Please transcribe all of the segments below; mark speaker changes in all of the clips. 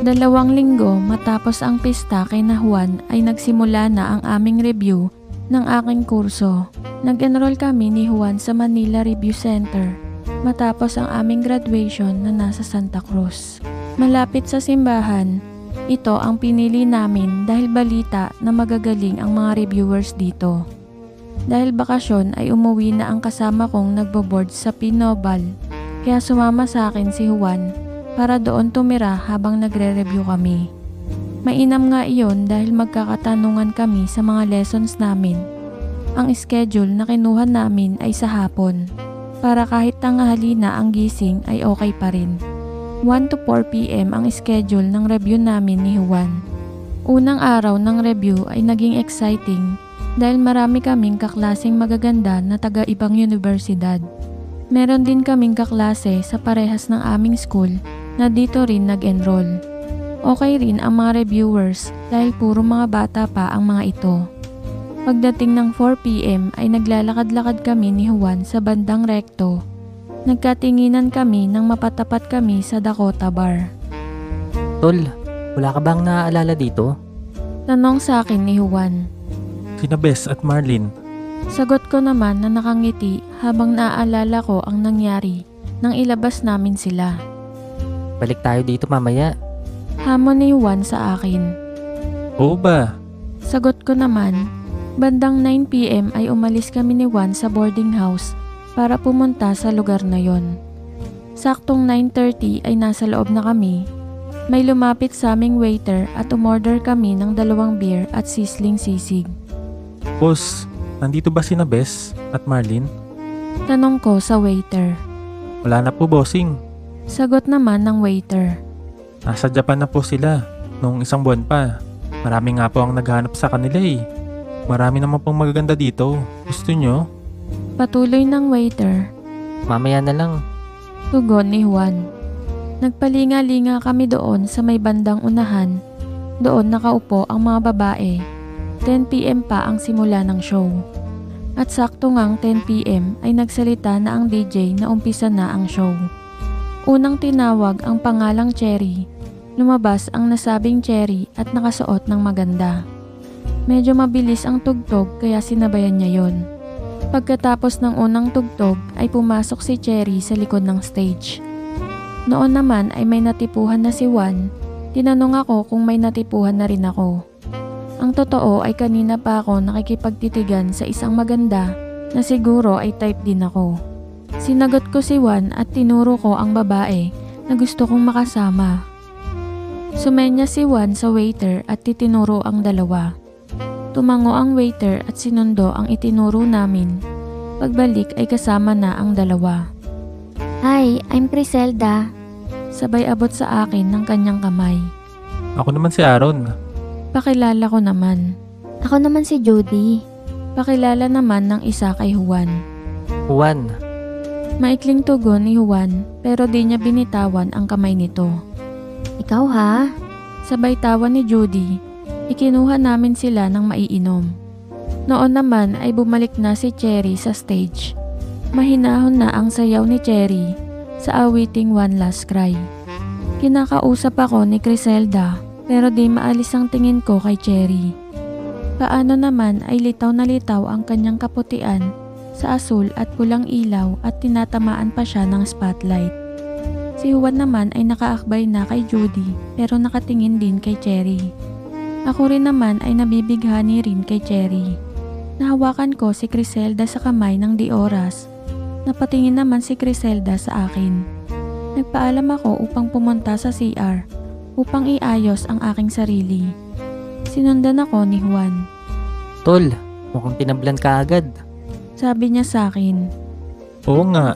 Speaker 1: 2 linggo matapos ang pista kay na Juan ay nagsimula na ang aming review ng aking kurso. Nag-enroll kami ni Juan sa Manila Review Center matapos ang aming graduation na nasa Santa Cruz. Malapit sa simbahan, ito ang pinili namin dahil balita na magagaling ang mga reviewers dito. Dahil bakasyon ay umuwi na ang kasama kong nagbo-board sa Pinobal, kaya sumama sa akin si Juan para doon tumira habang nagre-review kami. Mainam nga iyon dahil magkakatanungan kami sa mga lessons namin. Ang schedule na kinuha namin ay sa hapon, para kahit tanghali na ang gising ay okay pa rin. 1 to 4 p.m. ang schedule ng review namin ni Juan. Unang araw ng review ay naging exciting dahil marami kaming kaklaseng magaganda na taga-ibang universidad. Meron din kaming kaklase sa parehas ng aming school na dito rin nag-enroll. Okay rin ang mga reviewers dahil puro mga bata pa ang mga ito. Pagdating ng 4 p.m. ay naglalakad-lakad kami ni Juan sa bandang rekto. Nagkatinginan kami nang mapatapat kami sa Dakota Bar.
Speaker 2: Tol, wala ka bang naaalala dito?
Speaker 1: Tanong sa akin ni Juan.
Speaker 3: Sina Bes at Marlene.
Speaker 1: Sagot ko naman na nakangiti habang naaalala ko ang nangyari nang ilabas namin sila.
Speaker 2: Balik tayo dito mamaya.
Speaker 1: Hamon ni Juan sa akin.
Speaker 3: Oo ba?
Speaker 1: Sagot ko naman. Bandang 9 p.m. ay umalis kami ni Juan sa boarding house para pumunta sa lugar na yon. Saktong 9:30 ay nasa loob na kami. May lumapit sa aming waiter at umorder kami ng 2 beer at sizzling sisig.
Speaker 3: Boss, nandito ba sina Bes at Marlene?
Speaker 1: Tanong ko sa waiter.
Speaker 3: Wala na po, bossing.
Speaker 1: Sagot naman ng waiter.
Speaker 3: Nasa Japan na po sila noong 1 buwan pa. Marami nga po ang naghahanap sa kanila eh. Marami naman pong magaganda dito. Gusto nyo?
Speaker 1: Patuloy ng waiter.
Speaker 2: Mamaya na lang.
Speaker 1: Tugon ni Juan. Nagpalinga-linga kami doon sa may bandang unahan. Doon nakaupo ang mga babae. 10 p.m. pa ang simula ng show. At sakto ngang 10 p.m. ay nagsalita na ang DJ na umpisa na ang show. Unang tinawag ang pangalang Cherry. Lumabas ang nasabing Cherry at nakasuot ng maganda. Medyo mabilis ang tugtog kaya sinabayan niya yon. Pagkatapos ng unang tugtog ay pumasok si Cherry sa likod ng stage. Noon naman ay may natipuhan na si Juan. Tinanong ako kung may natipuhan na rin ako. Ang totoo ay kanina pa ako nakikipagtitigan sa isang maganda na siguro ay type din ako. Sinagot ko si Juan at tinuro ko ang babae na gusto kong makasama. Sumenya si Juan sa waiter at titinuro ang dalawa. Tumango ang waiter at sinundo ang itinuro namin. Pagbalik ay kasama na ang dalawa.
Speaker 4: Hi, I'm Criselda.
Speaker 1: Sabay abot sa akin ng kanyang kamay.
Speaker 3: Ako naman si Aaron.
Speaker 1: Pakilala ko naman.
Speaker 4: Ako naman si Judy.
Speaker 1: Pakilala naman ng isa kay Juan.
Speaker 2: Juan.
Speaker 1: Maikling tugon ni Juan pero di niya binitawan ang kamay nito.
Speaker 4: Ikaw ha?
Speaker 1: Sabay tawa ni Judy. Ikinuha namin sila ng maiinom. Noon naman ay bumalik na si Cherry sa stage. Mahinahon na ang sayaw ni Cherry sa awiting One Last Cry. Kinakausap ako ni Criselda pero di maalis ang tingin ko kay Cherry. Paano naman ay litaw na litaw ang kanyang kaputian sa asul at pulang ilaw at tinatamaan pa siya ng spotlight. Si Juan naman ay nakaakbay na kay Judy pero nakatingin din kay Cherry. Ako rin naman ay nabibighani rin kay Cherry. Nahawakan ko si Criselda sa kamay ng di oras. Napatingin naman si Criselda sa akin. Nagpaalam ako upang pumunta sa CR upang iayos ang aking sarili. Sinundan ako ni Juan.
Speaker 2: Tol, mukhang tinablan ka agad.
Speaker 1: Sabi niya sa akin.
Speaker 3: Oo nga.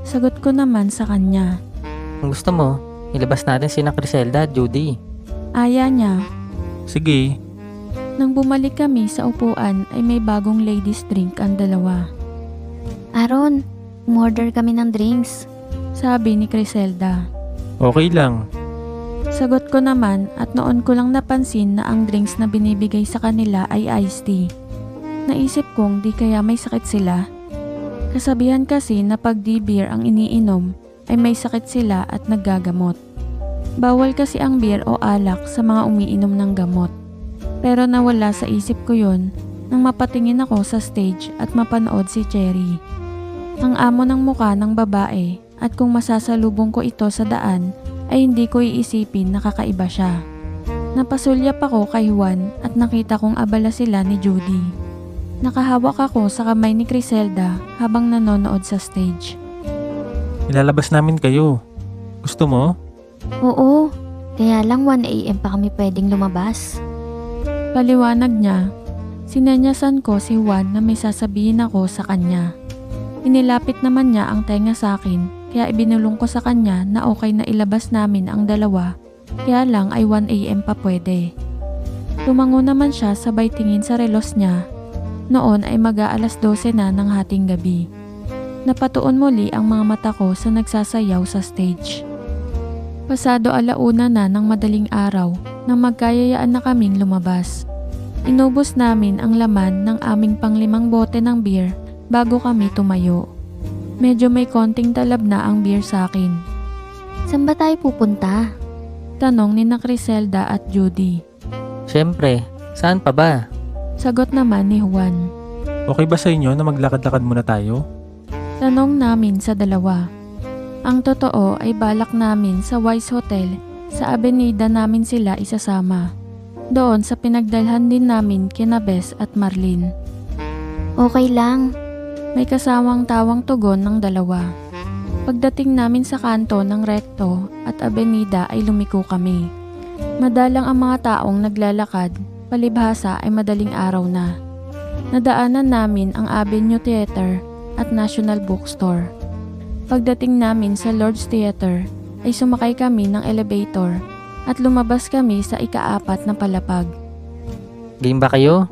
Speaker 1: Sagot ko naman sa kanya.
Speaker 2: Kung gusto mo, ilabas natin sina Criselda at Judy.
Speaker 1: Aya niya.
Speaker 3: Sige.
Speaker 1: Nang bumalik kami sa upuan ay may bagong ladies drink ang dalawa.
Speaker 4: Aaron, umorder kami ng drinks.
Speaker 1: Sabi ni Criselda.
Speaker 3: Okay lang.
Speaker 1: Sagot ko naman at noon ko lang napansin na ang drinks na binibigay sa kanila ay iced tea. Naisip kong di kaya may sakit sila. Kasabihan kasi na pag di beer ang iniinom ay may sakit sila at naggagamot. Bawal kasi ang beer o alak sa mga umiinom ng gamot. Pero nawala sa isip ko yon nang mapatingin ako sa stage at mapanood si Cherry. Ang amo ng muka ng babae at kung masasalubong ko ito sa daan ay hindi ko iisipin na kakaiba siya. Napasulyap ako kay Juan at nakita kong abala sila ni Judy. Nakahawak ako sa kamay ni Criselda habang nanonood sa stage.
Speaker 3: Ilalabas namin kayo. Gusto mo?
Speaker 4: Oo, kaya lang 1 AM pa kami pwedeng lumabas.
Speaker 1: Paliwanag niya. Sinenyasan ko si Juan na may sasabihin ako sa kanya. Inilapit naman niya ang tenga sa akin kaya ibinulong ko sa kanya na okay na ilabas namin ang dalawa kaya lang ay 1 AM pa pwede. Tumango naman siya sabay tingin sa relos niya. Noon ay mag-aalas 12 na ng hating gabi. Napatuon muli ang mga mata ko sa nagsasayaw sa stage. Pasado 1:00 na ng madaling araw nang magkayayaan na kaming lumabas. Inubos namin ang laman ng aming pang-5 bote ng beer bago kami tumayo. Medyo may konting talab na ang beer sa akin.
Speaker 4: Saan ba tayo pupunta?
Speaker 1: Tanong ni Criselda at Judy.
Speaker 2: Siyempre, saan pa ba?
Speaker 1: Sagot naman ni Juan.
Speaker 3: Okay ba sa inyo na maglakad-lakad muna tayo?
Speaker 1: Tanong namin sa dalawa. Ang totoo ay balak namin sa Wise Hotel sa Avenida namin sila isasama. Doon sa pinagdalhan din namin kina Bes at Marlene.
Speaker 4: Okay lang.
Speaker 1: May kasawang tawang tugon ng dalawa. Pagdating namin sa kanto ng Recto at Avenida ay lumiko kami. Madalang ang mga taong naglalakad, palibhasa ay madaling araw na. Nadaanan namin ang Avenue Theater at National Bookstore. Pagdating namin sa Lord's Theater ay sumakay kami ng elevator at lumabas kami sa ika-4 na palapag.
Speaker 2: Game ba kayo?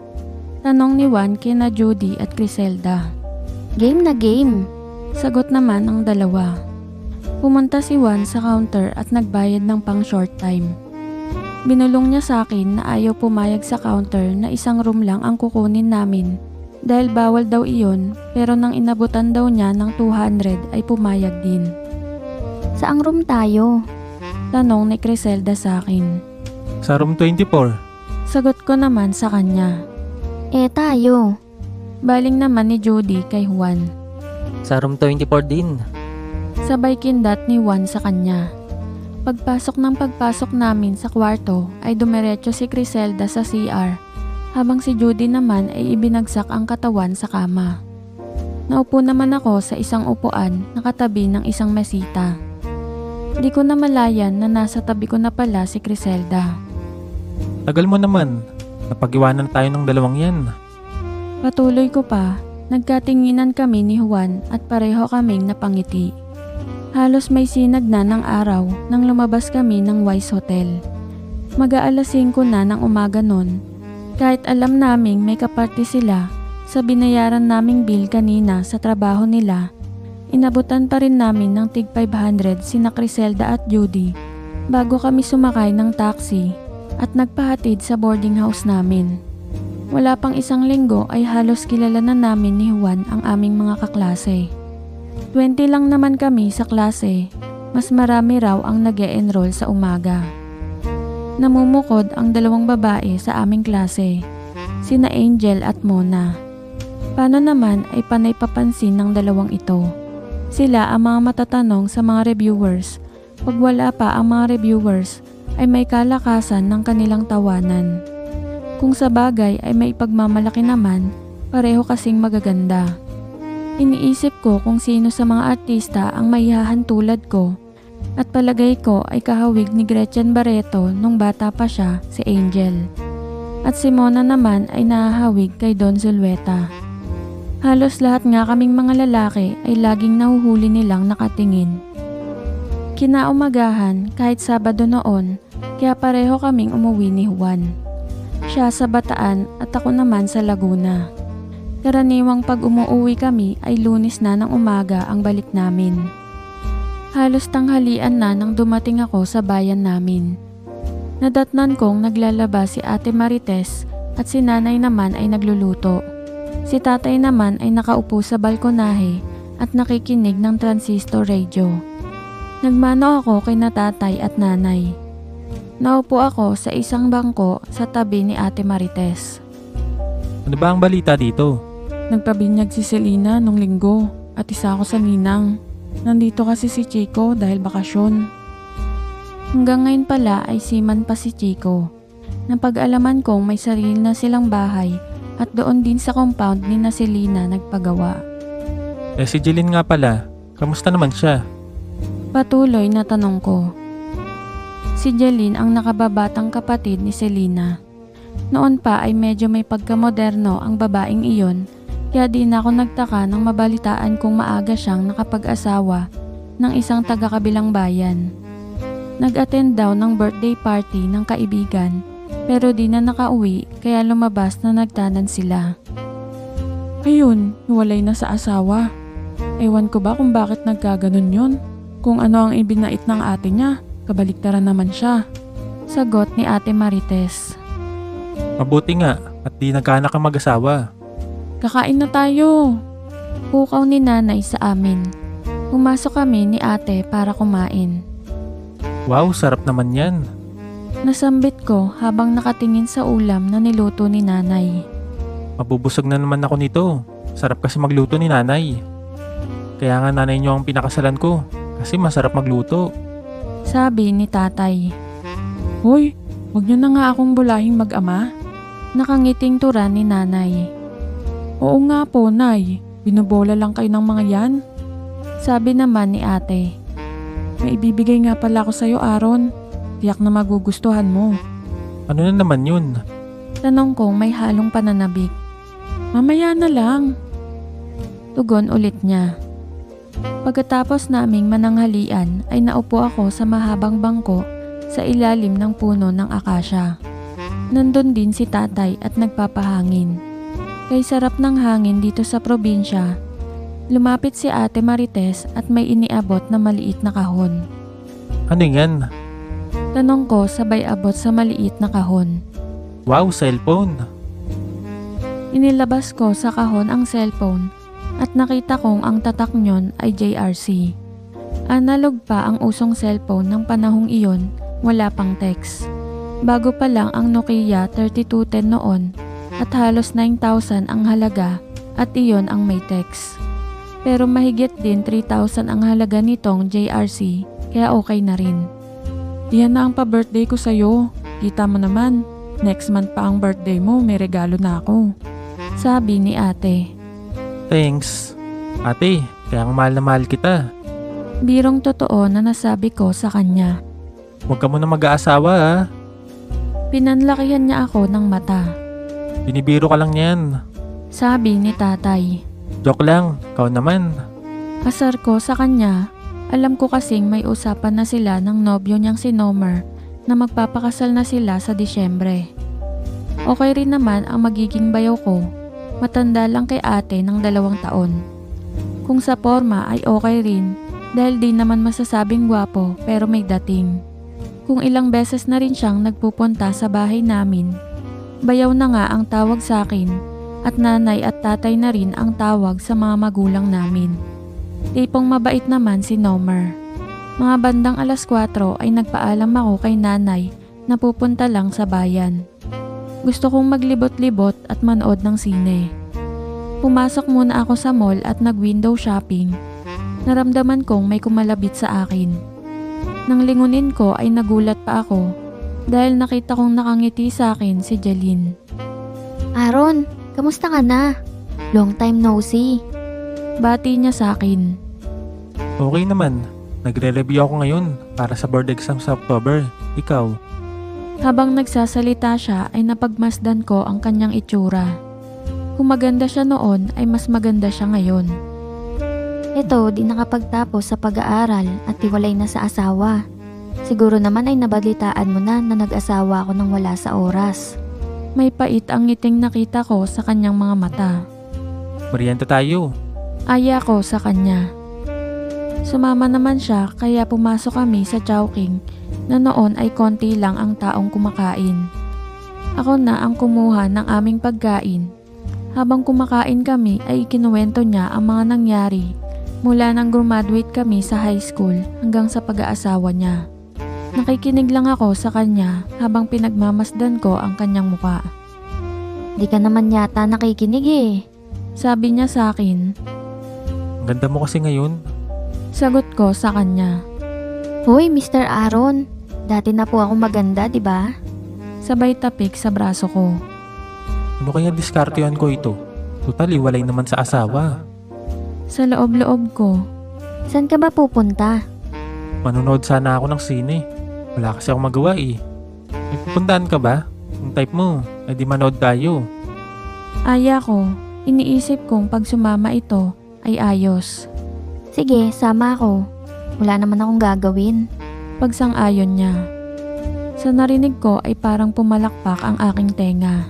Speaker 1: Tanong ni Juan kina Judy at Criselda.
Speaker 4: Game na game.
Speaker 1: Sagot naman ng dalawa. Pumunta si Juan sa counter at nagbayad ng pang short time. Binulong niya sa akin na ayaw pumayag sa counter na 1 room lang ang kukunin namin dahil bawal daw iyon pero nang inabutan daw niya ng 200 ay pumayag din.
Speaker 4: Saang room tayo?
Speaker 1: Tanong ni Criselda sa akin.
Speaker 3: Sa room 24.
Speaker 1: Sagot ko naman sa kanya.
Speaker 4: Tayo.
Speaker 1: Baling naman ni Judy kay Juan.
Speaker 2: Sa room 24 din.
Speaker 1: Sabay kindat ni Juan sa kanya. Pagpasok namin sa kwarto ay dumiretso si Criselda sa CR habang si Judy naman ay ibinagsak ang katawan sa kama. Naupo naman ako sa isang upuan na katabi ng isang mesita. Di ko na malayan na nasa tabi ko na pala si Criselda.
Speaker 3: Tagal mo naman. Napag-iwanan tayo ng dalawang yan.
Speaker 1: Patuloy ko pa, nagkatinginan kami ni Juan at pareho kaming napangiti. Halos may sinag na ng araw nang lumabas kami ng Wise Hotel. Mag-aalas 5 na ng umaga nun. Kahit alam naming may kaparty sila sa binayaran naming bill kanina sa trabaho nila, inabutan pa rin namin ng tig 500 sina Criselda at Judy bago kami sumakay ng taxi at nagpahatid sa boarding house namin. Wala pang 1 linggo ay halos kilala na namin ni Juan ang aming mga kaklase. 20 lang naman kami sa klase, mas marami raw ang nag-e-enroll sa umaga. Namumukod ang 2 babae sa aming klase, sina Angel at Mona. Paano naman ay panay papansin ng 2 ito. Sila ang mga matatanong sa mga reviewers. Pag wala pa ang mga reviewers, ay may kalakasan ng kanilang tawanan. Kung sa bagay ay may pagmamalaki naman, pareho kasing magaganda. Iniisip ko kung sino sa mga artista ang maihahan tulad ko at palagay ko ay kahawig ni Gretchen Barreto nung bata pa siya, si Angel. At si Mona naman ay nahahawig kay Don Zulueta. Halos lahat nga kaming mga lalaki ay laging nahuhuli nilang nakatingin. Kinaumagahan kahit Sabado noon, kaya pareho kaming umuwi ni Juan. Siya sa Bataan at ako naman sa Laguna. Karaniwang pag umuwi kami ay Lunes na ng umaga ang balik namin. Halos tanghalian na nang dumating ako sa bayan namin. Nadatnan kong naglalaba si Ate Marites at si Nanay naman ay nagluluto. Si Tatay naman ay nakaupo sa balkonahe at nakikinig ng transistor radio. Nagmano ako kay na tatay at nanay. Naupo ako sa isang bangko sa tabi ni Ate Marites.
Speaker 3: Ano ba ang balita dito?
Speaker 1: Nagpabinyag si Selena nung linggo at isa ako sa ninang. Nandito kasi si Chico dahil bakasyon. Hanggang ngayon pala ay seaman pa si Chico. Napag-alaman kong may sarili na silang bahay at doon din sa compound ni na Selena nagpagawa.
Speaker 3: Si Jeline nga pala, kamusta naman siya?
Speaker 1: Patuloy na tanong ko. Si Jeline ang nakababatang kapatid ni Selena. Noon pa ay medyo may pagkamoderno ang babaeng iyon, kaya di na ako nagtaka nang mabalitaan kong maaga siyang nakapag-asawa ng isang taga-kabilang bayan. Nag-attend daw ng birthday party ng kaibigan pero di na nakauwi kaya lumabas na nagtanan sila. Ayun, walay na sa asawa. Ewan ko ba kung bakit nagkaganon yun? Kung ano ang ibinait ng ate niya, kabaliktaran naman siya. Sagot ni Ate Marites.
Speaker 3: Mabuti nga at di nagkaanak ang mag-asawa.
Speaker 1: Kakain na tayo. Pukaw ni nanay sa amin. Pumasok kami ni ate para kumain.
Speaker 3: Wow, sarap naman yan.
Speaker 1: Nasambit ko habang nakatingin sa ulam na niluto ni nanay.
Speaker 3: Mabubusog na naman ako nito. Sarap kasi magluto ni nanay. Kaya nga nanay niyo ang pinakasalan ko kasi masarap magluto.
Speaker 1: Sabi ni tatay. Hoy, wag niyo na nga akong bulahing mag-ama. Nakangiting tura ni nanay. Oo nga po, nay. Binobola lang kayo ng mga yan. Sabi naman ni ate. May ibibigay nga pala ako sa'yo, Aaron. Tiyak na magugustuhan mo.
Speaker 3: Ano na naman yun?
Speaker 1: Tanong kong may halong pananabik. Mamaya na lang. Tugon ulit niya. Pagkatapos naming mananghalian ay naupo ako sa mahabang bangko sa ilalim ng puno ng akasya. Nandun din si tatay at nagpapahangin. Kay sarap ng hangin dito sa probinsya, lumapit si Ate Marites at may iniabot na maliit na kahon.
Speaker 3: Ano yan?
Speaker 1: Tanong ko sabay abot sa maliit na kahon.
Speaker 3: Wow, cellphone.
Speaker 1: Inilabas ko sa kahon ang cellphone at nakita kong ang tatak nyon ay JRC. Analog pa ang usong cellphone ng panahong iyon, wala pang text. Bago pa lang ang Nokia 3210 noon at halos 9,000 ang halaga at iyon ang may text. Pero mahigit din 3,000 ang halaga nitong JRC kaya okay na rin. Yan na ang pa-birthday ko sa'yo. Kita mo naman, next month pa ang birthday mo, may regalo na ako. Sabi ni ate.
Speaker 3: Thanks. Ate, kaya ang mahal na mahal kita.
Speaker 1: Birong totoo na nasabi ko sa kanya.
Speaker 3: Huwag ka muna mag-aasawa ha.
Speaker 1: Pinanlakihan niya ako ng mata.
Speaker 3: Binibiro ka lang yan.
Speaker 1: Sabi ni tatay.
Speaker 3: Joke lang, ikaw naman.
Speaker 1: Asar ko sa kanya. Alam ko kasing may usapan na sila ng nobyo niyang si Nomer na magpapakasal na sila sa Disyembre. Okay rin naman ang magiging bayaw ko. Matanda lang kay ate ng 2 taon. Kung sa forma ay okay rin dahil di naman masasabing gwapo pero may dating. Kung ilang beses na rin siyang nagpupunta sa bahay namin. Bayaw na nga ang tawag sa akin at nanay at tatay na rin ang tawag sa mga magulang namin. Tipong mabait naman si Nomer. Mga bandang 4:00 ay nagpaalam ako kay nanay na pupunta lang sa bayan. Gusto kong maglibot-libot at manood ng sine. Pumasok muna ako sa mall at nag-window shopping. Naramdaman kong may kumalabit sa akin. Nang lingunin ko ay nagulat pa ako dahil nakita kong nakangiti sa akin si Jeline.
Speaker 4: Aaron, kamusta ka na? Long time no see.
Speaker 1: Bati niya sa akin.
Speaker 3: Okay naman. Nagre-review ako ngayon para sa board exam sa October. Ikaw?
Speaker 1: Habang nagsasalita siya ay napagmasdan ko ang kanyang itsura. Kung maganda siya noon ay mas maganda siya ngayon.
Speaker 4: Ito, di nakapagtapos sa pag-aaral at tiwalay na sa asawa. Siguro naman ay nabalitaan mo na nag-asawa ako nang wala sa oras.
Speaker 1: May pait ang ngiting nakita ko sa kanyang mga mata.
Speaker 3: Merienda tayo.
Speaker 1: Aya ko sa kanya. Sumama naman siya kaya pumasok kami sa Chowking na noon ay konti lang ang taong kumakain. Ako na ang kumuha ng aming pagkain. Habang kumakain kami ay ikinuwento niya ang mga nangyari Mula nang graduate kami sa high school hanggang sa pag-aasawa niya. Nakikinig lang ako sa kanya habang pinagmamasdan ko ang kanyang muka.
Speaker 4: Di ka naman yata nakikinig eh.
Speaker 1: Sabi niya sa akin.
Speaker 3: Ang ganda mo kasi ngayon.
Speaker 1: Sagot ko sa kanya.
Speaker 4: Hoy, Mr. Aaron. Dati na po ako maganda, di ba?
Speaker 1: Sabay tapik sa braso ko.
Speaker 3: Ano kaya diskartehan ko ito? Total, iwalay naman sa asawa.
Speaker 1: Sa loob-loob ko.
Speaker 4: Saan ka ba pupunta?
Speaker 3: Manonood sana ako ng sine. Wala kasi akong magawa eh. May pupuntahan ka ba? Yung type mo, ay di manood tayo.
Speaker 1: Aya ko. Iniisip kong pag sumama ito ay ayos.
Speaker 4: Sige, sama ako. Wala naman akong gagawin.
Speaker 1: Pagsang-ayon niya. Sa narinig ko ay parang pumalakpak ang aking tenga.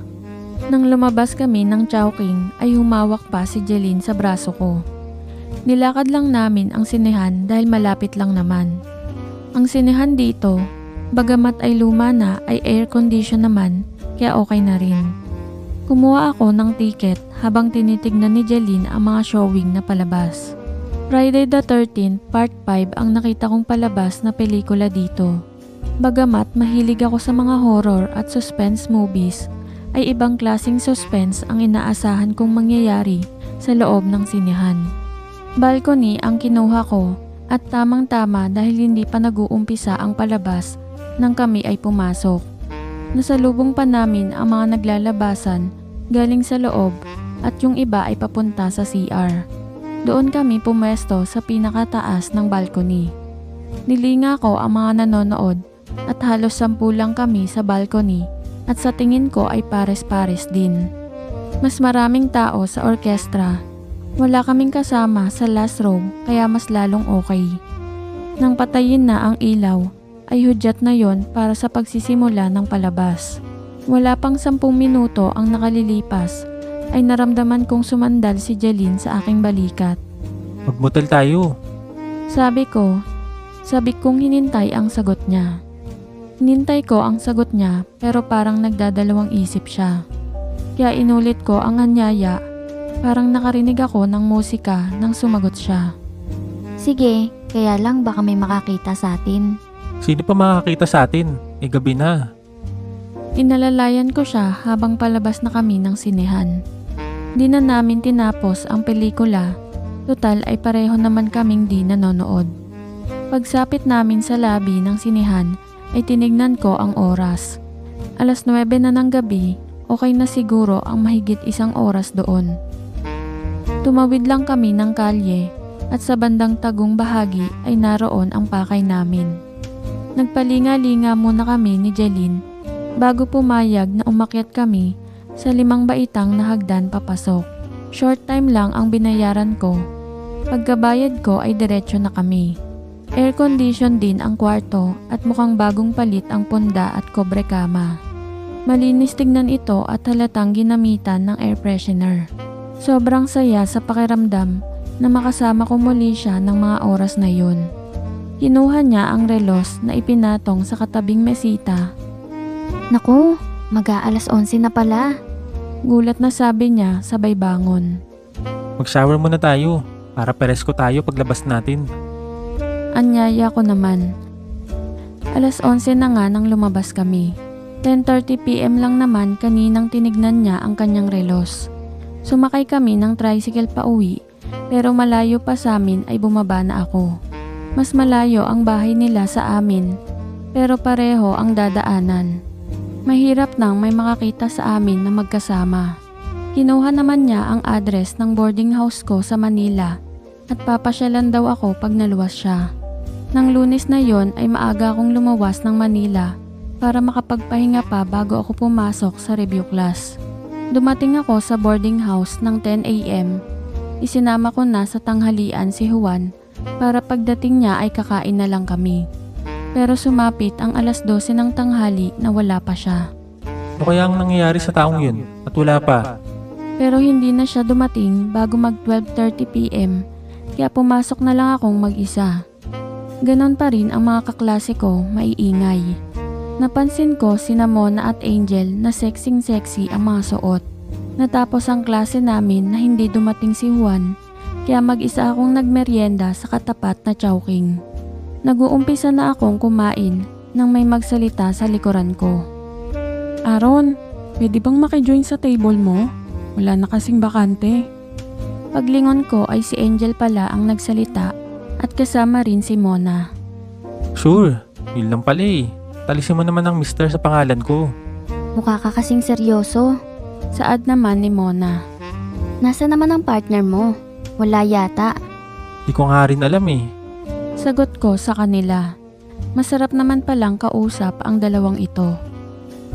Speaker 1: Nang lumabas kami ng Chowking ay humawak pa si Jeline sa braso ko. Nilakad lang namin ang sinehan dahil malapit lang naman. Ang sinehan dito, bagamat ay luma na ay air condition naman kaya okay na rin. Kumuha ako ng ticket habang tinitignan ni Jeline ang mga showing na palabas. Friday the 13th Part 5 ang nakita kong palabas na pelikula dito. Bagamat mahilig ako sa mga horror at suspense movies, ay ibang klaseng suspense ang inaasahan kong mangyayari sa loob ng sinehan. Balcony ang kinuha ko at tamang-tama dahil hindi pa nag-uumpisa ang palabas nang kami ay pumasok. Nasalubong pa namin ang mga naglalabasan galing sa loob at yung iba ay papunta sa CR. Doon kami pumwesto sa pinakataas ng balcony. Nilinga ko ang mga nanonood at halos 10 lang kami sa balcony at sa tingin ko ay pares-pares din. Mas maraming tao sa orkestra. Wala kaming kasama sa last row kaya mas lalong okay. Nang patayin na ang ilaw ay hudyat na yon para sa pagsisimula ng palabas. Wala pang 10 minuto ang nakalilipas ay naramdaman kong sumandal si Jeline sa aking balikat.
Speaker 3: Magmotel tayo.
Speaker 1: Sabi kong hinintay ang sagot niya. Hinintay ko ang sagot niya pero parang nagdadalawang isip siya. Kaya inulit ko ang anyaya, parang nakarinig ako ng musika nang sumagot siya.
Speaker 4: Sige, kaya lang baka may makakita sa atin.
Speaker 3: Sino pa makakita sa atin? Gabi na.
Speaker 1: Inalalayan ko siya habang palabas na kami ng sinehan. Di na namin tinapos ang pelikula, total ay pareho naman kaming di nanonood. Pagsapit namin sa labi ng sinehan ay tinignan ko ang oras. 9:00 na ng gabi, okay na siguro ang mahigit 1 oras doon. Tumawid lang kami ng kalye at sa bandang tagong bahagi ay naroon ang pakay namin. Nagpalinga-linga muna kami ni Jeline bago pumayag na umakyat kami sa 5 baitang na hagdan papasok. Short time lang ang binayaran ko. Pagkabayad ko ay diretso na kami. Air condition din ang kwarto at mukhang bagong palit ang punda at kobre kama. Malinis tignan ito at halatang ginamitan ng air freshener. Sobrang saya sa pakiramdam na makasama ko muli siya ng mga oras na yun. Kinuha niya ang relos na ipinatong sa katabing mesita.
Speaker 4: Naku, mag-aalas 11 na pala.
Speaker 1: Gulat na sabi niya sabay bangon.
Speaker 3: Mag-shower muna tayo para peresko tayo paglabas natin.
Speaker 1: Anyaya ko naman. 11:00 na nga nang lumabas kami. 10:30 PM lang naman kaninang tinignan niya ang kanyang relos. Sumakay kami ng tricycle pa uwi pero malayo pa sa amin ay bumaba na ako. Mas malayo ang bahay nila sa amin pero pareho ang dadaanan. Mahirap nang may makakita sa amin na magkasama. Kinuha naman niya ang address ng boarding house ko sa Manila at papasyalan daw ako pag naluwas siya. Nang Lunes na yon ay maaga akong lumawas ng Manila para makapagpahinga pa bago ako pumasok sa review class. Dumating ako sa boarding house ng 10 AM. Isinama ko na sa tanghalian si Juan para pagdating niya ay kakain na lang kami. Pero sumapit ang 12:00 ng tanghali na wala pa siya.
Speaker 3: Ano kaya ang nangyayari sa taong yun at wala pa?
Speaker 1: Pero hindi na siya dumating bago mag 12:30 PM kaya pumasok na lang akong mag-isa. Ganon pa rin ang mga kaklase ko, maiingay. Napansin ko sina Mona at Angel na sexy ang mga suot. Natapos ang klase namin na hindi dumating si Juan Kaya mag-isa akong nagmeryenda sa katapat na Chowking. Nag-uumpisa na akong kumain nang may magsalita sa likuran ko. Aaron, pwede bang makijoin sa table mo? Wala na kasing bakante. Paglingon ko ay si Angel pala ang nagsalita at kasama rin si Mona.
Speaker 3: Sure, yun lang pala eh. Talisin mo naman ang mister sa pangalan ko.
Speaker 4: Mukha ka kasing seryoso.
Speaker 1: Saad naman ni Mona.
Speaker 4: Nasa naman ang partner mo? Wala yata.
Speaker 3: Di ko nga rin alam eh.
Speaker 1: Sagot ko sa kanila. Masarap naman palang kausap ang dalawang ito.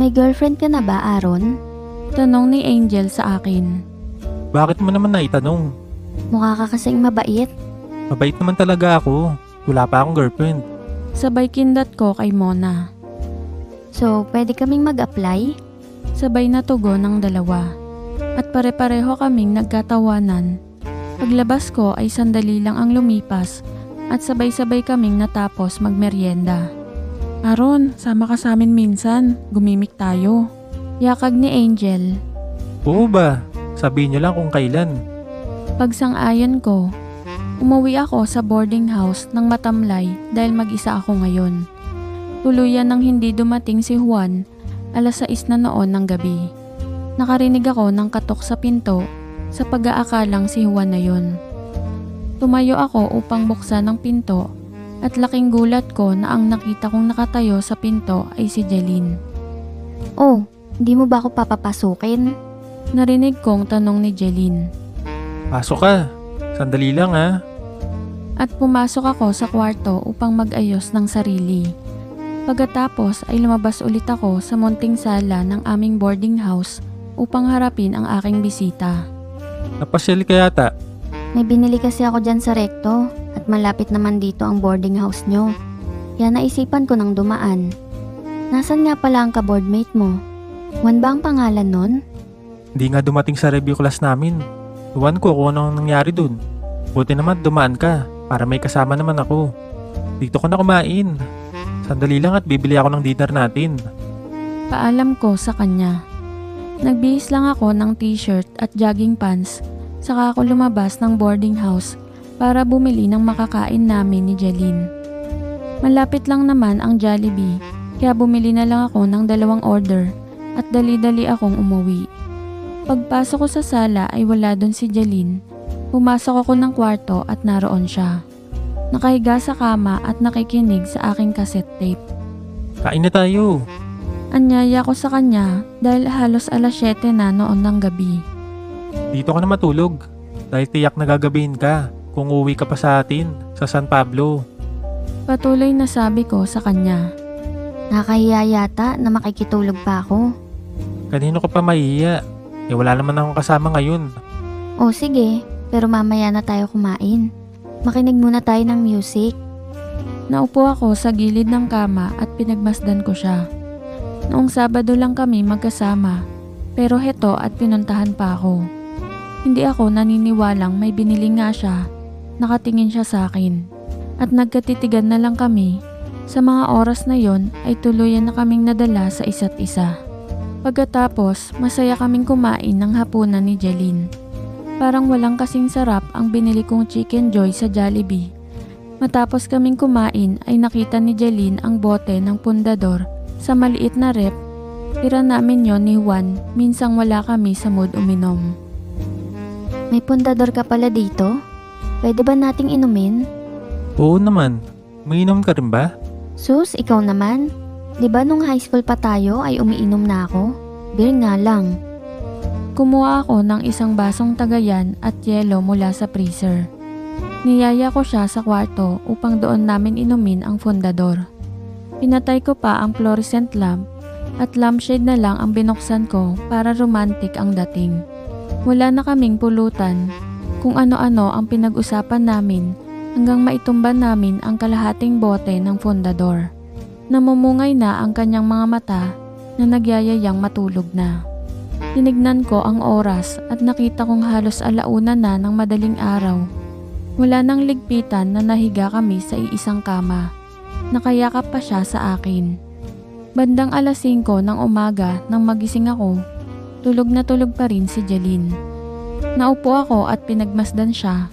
Speaker 4: May girlfriend ka na ba, Aaron?
Speaker 1: Tanong ni Angel sa akin.
Speaker 3: Bakit mo naman naitanong?
Speaker 4: Mukha ka kasing mabait.
Speaker 3: Mabait naman talaga ako. Wala pa akong girlfriend.
Speaker 1: Sabay kindat ko kay Mona.
Speaker 4: So, pwede kaming mag-apply?
Speaker 1: Sabay na tugon ng dalawa. At pare-pareho kaming nagkatawanan. Paglabas ko ay sandali lang ang lumipas at sabay-sabay kaming natapos magmeryenda. Aaron, sama ka sa amin minsan. Gumimik tayo. Yakag ni Angel.
Speaker 3: Oo ba? Sabihin niyo lang kung kailan.
Speaker 1: Pagsang-ayon ko, umuwi ako sa boarding house ng matamlay dahil mag-isa ako ngayon. Tuluyan nang hindi dumating si Juan, 6:00 na noon ng gabi. Nakarinig ako ng katok sa pinto sa pag-aakalang si Juan na yon. Tumayo ako upang buksan ang pinto at laking gulat ko na ang nakita kong nakatayo sa pinto ay si Jeline.
Speaker 4: Oh, hindi mo ba ako papapasukin?
Speaker 1: Narinig kong tanong ni Jeline.
Speaker 3: Pasok ka. Sandali lang ha.
Speaker 1: At pumasok ako sa kwarto upang mag-ayos ng sarili. Pagkatapos ay lumabas ulit ako sa munting sala ng aming boarding house upang harapin ang aking bisita.
Speaker 3: Napasyal ka yata.
Speaker 4: May binili kasi ako dyan sa Recto at malapit naman dito ang boarding house nyo. Kaya naisipan ko nang dumaan. Nasaan nga pala ang ka-boardmate mo? Juan ba ang pangalan nun?
Speaker 3: Hindi nga dumating sa review class namin. Iwan ko kung anong nangyari dun. Buti naman dumaan ka para may kasama naman ako. Dito ko na kumain. Sandali lang at bibili ako ng dinner natin.
Speaker 1: Paalam ko sa kanya. Nagbihis lang ako ng t-shirt at jogging pants, saka ako lumabas ng boarding house para bumili ng makakain namin ni Jeline. Malapit lang naman ang Jollibee, kaya bumili na lang ako ng 2 order at dali-dali akong umuwi. Pagpasok ko sa sala ay wala doon si Jeline. Pumasok ako ng kwarto at naroon siya. Nakahiga sa kama at nakikinig sa aking cassette tape.
Speaker 3: Kain na tayo.
Speaker 1: Anyaya ko sa kanya dahil halos 7:00 na noon ng gabi.
Speaker 3: Dito ka na matulog. Dahil tiyak na gagabihin ka kung uwi ka pa sa atin sa San Pablo.
Speaker 1: Patuloy na sabi ko sa kanya.
Speaker 4: Nakahiya yata na makikitulog pa ako.
Speaker 3: Kanino ka pa mahihiya? Wala naman akong kasama ngayon.
Speaker 4: O sige, pero mamaya na tayo kumain. Makinig muna tayo ng music.
Speaker 1: Naupo ako sa gilid ng kama at pinagmasdan ko siya. Noong Sabado lang kami magkasama, pero heto at pinuntahan pa ako. Hindi ako naniniwalang may binili nga siya. Nakatingin siya sa akin. At nagkatitigan na lang kami. Sa mga oras na yon ay tuluyan na kaming nadala sa isa't isa. Pagkatapos, masaya kaming kumain ng hapunan ni Jeline. Parang walang kasing sarap ang binili kong Chicken Joy sa Jollibee. Matapos kaming kumain ay nakita ni Jeline ang bote ng pundador sa maliit na rep. Tira namin yon ni Juan, minsang wala kami sa mood uminom.
Speaker 4: May pundador ka pala dito? Pwede ba nating inumin?
Speaker 3: Oo naman. Umiinom ka rin ba?
Speaker 4: Sus, ikaw naman. Di ba nung high school pa tayo ay umiinom na ako? Beer nga lang.
Speaker 1: Kumuha ako ng isang basong tagayan at yelo mula sa freezer. Niyaya ko siya sa kwarto upang doon namin inumin ang fundador. Pinatay ko pa ang fluorescent lamp at lampshade na lang ang binuksan ko para romantic ang dating. Wala na kaming pulutan kung ano-ano ang pinag-usapan namin hanggang maitumba namin ang kalahating bote ng fundador. Namumungay na ang kanyang mga mata na nagyayayang matulog na. Tinignan ko ang oras at nakita kong halos 1:00 na ng madaling araw. Wala nang ligpitan na nahiga kami sa iisang kama. Nakayakap pa siya sa akin. Bandang 5:00 ng umaga nang magising ako, tulog na tulog pa rin si Jeline. Naupo ako at pinagmasdan siya.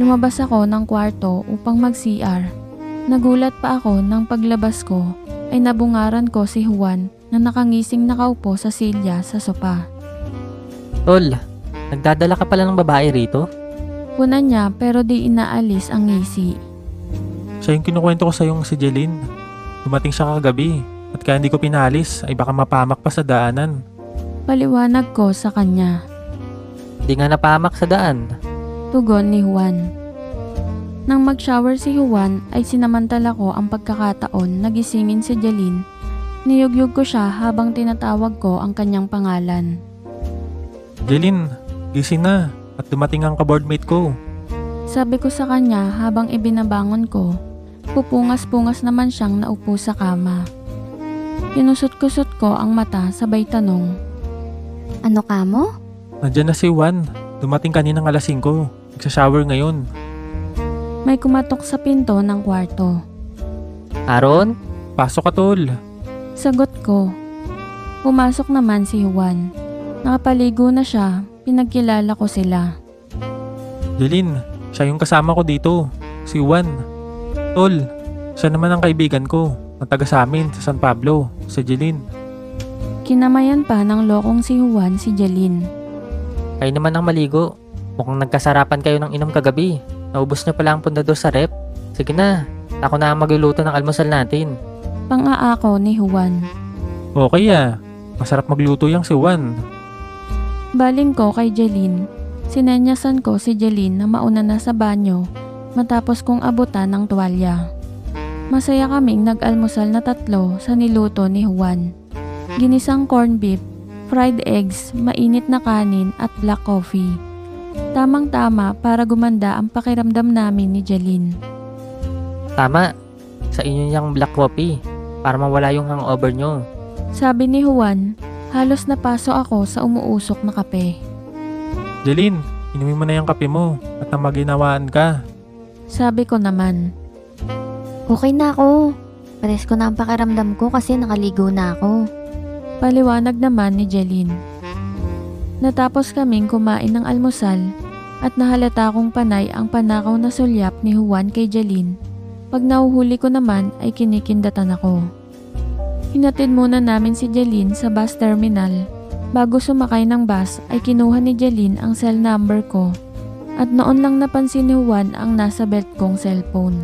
Speaker 1: Lumabas ako ng kwarto upang mag-CR. Nagulat pa ako nang paglabas ko ay nabungaran ko si Juan na nakangising nakaupo sa silya sa sopa.
Speaker 2: Tol, nagdadala ka pala ng babae rito?
Speaker 1: Punan niya pero di inaalis ang ngisi.
Speaker 3: Siya yung kinukwento ko sa yung si Jeline. Dumating siya kagabi at kaya hindi ko pinalis ay baka mapamak pa sa daanan.
Speaker 1: Paliwanag ko sa kanya.
Speaker 2: Di nga napahamak sa daan.
Speaker 1: Tugon ni Juan. Nang mag-shower si Juan ay sinamantala ko ang pagkakataon na gisingin si Jeline. Niyugyug ko siya habang tinatawag ko ang kanyang pangalan.
Speaker 3: Jeline, gising na at dumating ang ka-boardmate ko.
Speaker 1: Sabi ko sa kanya habang ibinabangon ko. Pupungas-pungas naman siyang naupo sa kama. Kinusot-kusot ko ang mata sabay tanong.
Speaker 4: Ano ka mo?
Speaker 3: Nandiyan na si Juan. Dumating kaninang alas 5. Nagsashower ngayon.
Speaker 1: May kumatok sa pinto ng kwarto.
Speaker 2: Aaron?
Speaker 3: Pasok ka, tol.
Speaker 1: Sagot ko. Pumasok naman si Juan. Nakapaligo na siya. Pinagkilala ko sila.
Speaker 3: Jeline, siya yung kasama ko dito. Si Juan. Tol, siya naman ang kaibigan ko. Ang taga sa amin sa San Pablo. Si Jeline.
Speaker 1: Kinamayan pa ng lokong si Juan si Jeline.
Speaker 2: Kayo naman ang maligo. Mukhang nagkasarapan kayo ng inom kagabi. Naubos niyo pala ang pundador sa rep. Sige na, ako na ang magluluto ng almusal natin.
Speaker 1: Pang-aako ni Juan.
Speaker 3: Okay masarap magluto yang si Juan.
Speaker 1: Baling ko kay Jeline. Sinenyasan ko si Jeline na mauna na sa banyo matapos kong abutan ng tuwalya. Masaya kaming nag-almusal na 3 sa niluto ni Juan. Ginisang corned beef, fried eggs, mainit na kanin at black coffee. Tamang-tama para gumanda ang pakiramdam namin ni Jeline.
Speaker 2: Tama, sa inyo yung black coffee para mawala yung hangover nyo.
Speaker 1: Sabi ni Juan, halos napaso ako sa umuusok na kape.
Speaker 3: Jeline, inumin mo na yung kape mo at nang maginawaan ka.
Speaker 1: Sabi ko naman.
Speaker 4: Okay na ako. Pares ko na ang pakiramdam ko kasi nakaligo na ako.
Speaker 1: Paliwanag naman ni Jeline. Natapos kaming kumain ng almusal at nahalata kong panay ang panakaw na sulyap ni Juan kay Jeline. Pag nahuhuli ko naman ay kinikindatan ako. Hinatid muna namin si Jeline sa bus terminal. Bago sumakay ng bus ay kinuha ni Jeline ang cell number ko at noon lang napansin ni Juan ang nasa belt kong cellphone.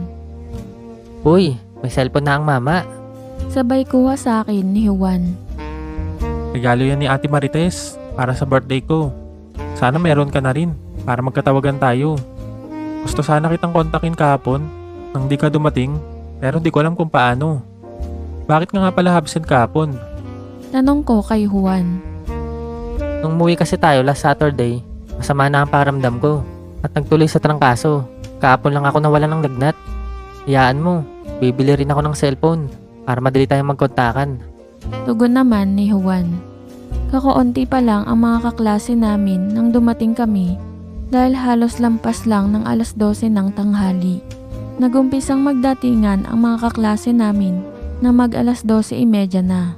Speaker 2: Uy, may cellphone na ang mama.
Speaker 1: Sabay kuha sa akin ni Juan.
Speaker 3: Regalo yan ni Ate Marites para sa birthday ko. Sana meron ka na rin para magkatawagan tayo. Gusto sana kitang kontakin kahapon nang di ka dumating pero di ko alam kung paano. Bakit nga pala absent kahapon?
Speaker 1: Tanong ko kay Juan.
Speaker 2: Nung umuwi kasi tayo last Saturday, masama na ang pakiramdam ko at nagtuloy sa trangkaso. Kahapon lang ako nawala ng lagnat. Iyaan mo, bibili rin ako ng cellphone para madali tayong magkontakan.
Speaker 1: Tugon naman ni Juan. Kakaunti pa lang ang mga kaklase namin nang dumating kami dahil halos lampas lang ng alas 12 ng tanghali. Nagumpisang magdatingan ang mga kaklase namin na mag alas 12:30 na.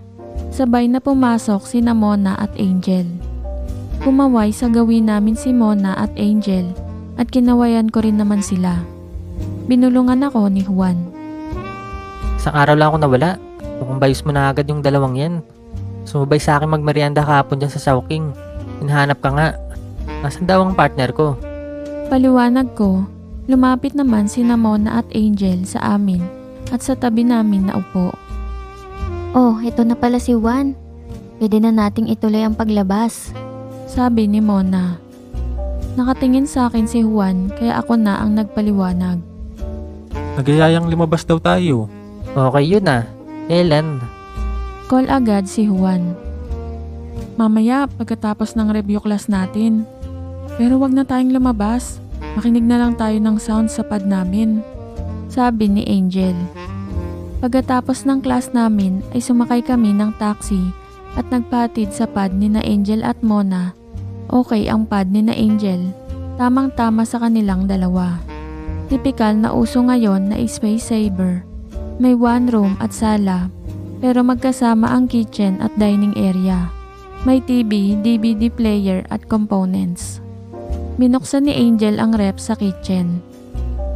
Speaker 1: Sabay na pumasok sina Mona at Angel. Kumaway sa gawin namin si Mona at Angel at kinawayan ko rin naman sila. Binulungan ako ni Juan.
Speaker 2: Isang araw lang ako nawala. Mukhang bayos mo na agad yung dalawang yan. Sumabay sa akin magmerienda kahapon dyan sa Chowking. Hinahanap ka nga. Nasaan daw ang partner ko?
Speaker 1: Paliwanag ko, lumapit naman sina Mona at Angel sa amin at sa tabi namin na upo.
Speaker 4: Oh, ito na pala si Juan. Pwede na nating ituloy ang paglabas.
Speaker 1: Sabi ni Mona. Nakatingin sa akin si Juan kaya ako na ang nagpaliwanag.
Speaker 3: Nagayayang lumabas daw tayo.
Speaker 2: Okay yun Kailan?
Speaker 1: Call agad si Juan. Mamaya pagkatapos ng review class natin. Pero wag na tayong lumabas. Makinig na lang tayo ng sound sa pad namin. Sabi ni Angel. Pagkatapos ng class namin ay sumakay kami ng taxi at nagpatid sa pad ni na Angel at Mona. Okay ang pad ni na Angel. Tamang-tama sa kanilang dalawa. Tipikal na uso ngayon na space saver. May 1 room at sala, pero magkasama ang kitchen at dining area. May TV, DVD player at components. Binuksan ni Angel ang ref sa kitchen.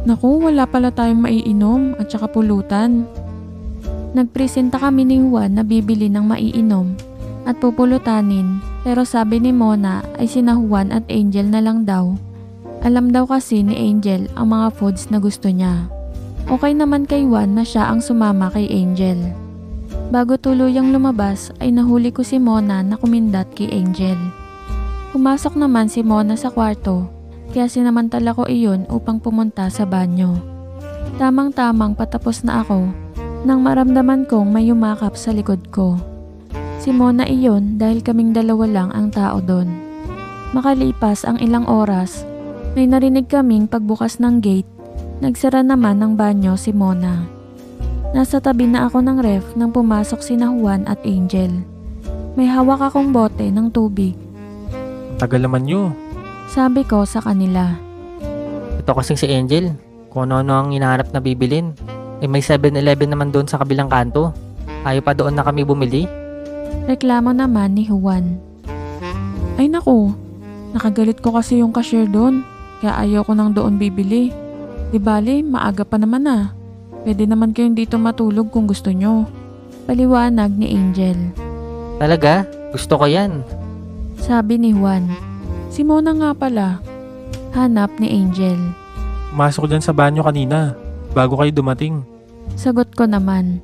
Speaker 1: Naku, wala pala tayong maiinom at saka pulutan. Nagpresenta kami ni Juan na bibili ng maiinom at pupulutanin, pero sabi ni Mona ay sina Juan at Angel na lang daw. Alam daw kasi ni Angel ang mga foods na gusto niya. Okay naman kay Juan na siya ang sumama kay Angel. Bago tuluyang lumabas ay nahuli ko si Mona na kumindat kay Angel. Pumasok naman si Mona sa kwarto, kaya sinamantala ko iyon upang pumunta sa banyo. Tamang-tamang patapos na ako nang maramdaman kong may yumakap sa likod ko. Si Mona iyon dahil kaming dalawa lang ang tao doon. Makalipas ang ilang oras, may narinig kaming pagbukas ng gate. Nagsara naman ng banyo si Mona. Nasa tabi na ako ng ref nang pumasok sina Juan at Angel. May hawak akong bote ng tubig.
Speaker 3: Tagal naman nyo.
Speaker 1: Sabi ko sa kanila.
Speaker 2: Ito kasing si Angel. Kung ano-ano ang hinahanap na bibilin. May 7-Eleven naman doon sa kabilang kanto. Ayaw pa doon na kami bumili.
Speaker 1: Reklamo naman ni Juan. Ay naku, nakagalit ko kasi yung cashier doon. Kaya ayaw ko nang doon bibili. Di bali, maaga pa naman ah. Pwede naman kayong dito matulog kung gusto nyo. Paliwanag ni Angel.
Speaker 2: Talaga? Gusto ko yan.
Speaker 1: Sabi ni Juan. Si Mona nga pala. Hanap ni Angel.
Speaker 3: Masok dyan sa banyo kanina, bago kayo dumating.
Speaker 1: Sagot ko naman.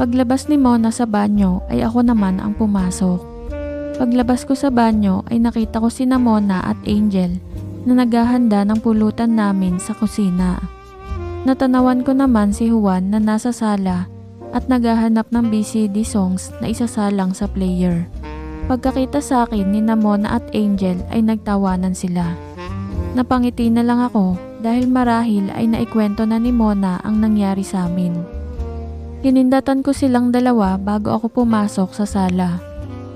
Speaker 1: Paglabas ni Mona sa banyo ay ako naman ang pumasok. Paglabas ko sa banyo ay nakita ko sina Mona at Angel na naghahanda ng pulutan namin sa kusina. Natanawan ko naman si Juan na nasa sala at naghahanap ng BCD songs na isasalang sa player. Pagkakita sa akin ni Mona at Angel ay nagtawanan sila. Napangiti na lang ako dahil marahil ay naikwento na ni Mona ang nangyari sa amin. Kinindatan ko silang dalawa bago ako pumasok sa sala.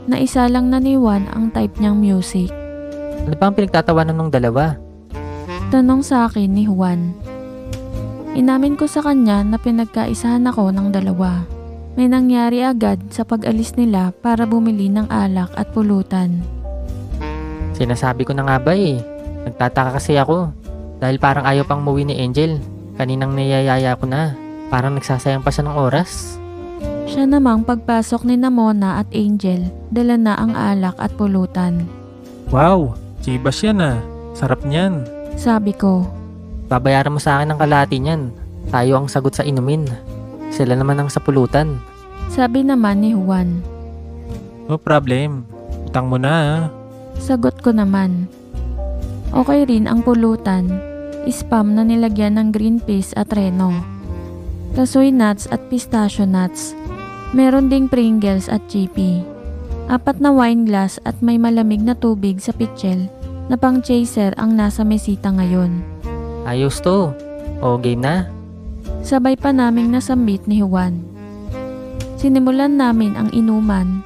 Speaker 1: Naisa lang na ni Juan ang type niyang music.
Speaker 2: Ano pa ang pinagtatawanan ng dalawa?
Speaker 1: Tanong sa akin ni Juan. Inamin ko sa kanya na pinagkaisahan ako ng dalawa. May nangyari agad sa pag-alis nila para bumili ng alak at pulutan.
Speaker 2: Sinasabi ko na nga ba eh. Nagtataka kasi ako. Dahil parang ayaw pang umuwi ni Angel. Kaninang niyayaya ko na. Parang nagsasayang pa siya ng oras.
Speaker 1: Siya namang pagpasok ni Mona at Angel, dala na ang alak at pulutan.
Speaker 3: Wow, chibas yan ah. Sarap niyan.
Speaker 1: Sabi ko.
Speaker 2: Babayaran mo sa akin ng kalahati niyan. Tayo ang sagot sa inumin. Sila naman ang sa pulutan.
Speaker 1: Sabi naman ni Juan.
Speaker 3: No problem. Utang mo na ah.
Speaker 1: Sagot ko naman. Okay rin ang pulutan. Spam na nilagyan ng green peas at reno. Kasoy nuts at pistachio nuts. Meron ding Pringles at chippy. 4 na wine glass at may malamig na tubig sa pitchel na pang chaser ang nasa mesita ngayon.
Speaker 2: Ayos to. O game na.
Speaker 1: Sabay pa naming nasambit ni Juan. Sinimulan namin ang inuman.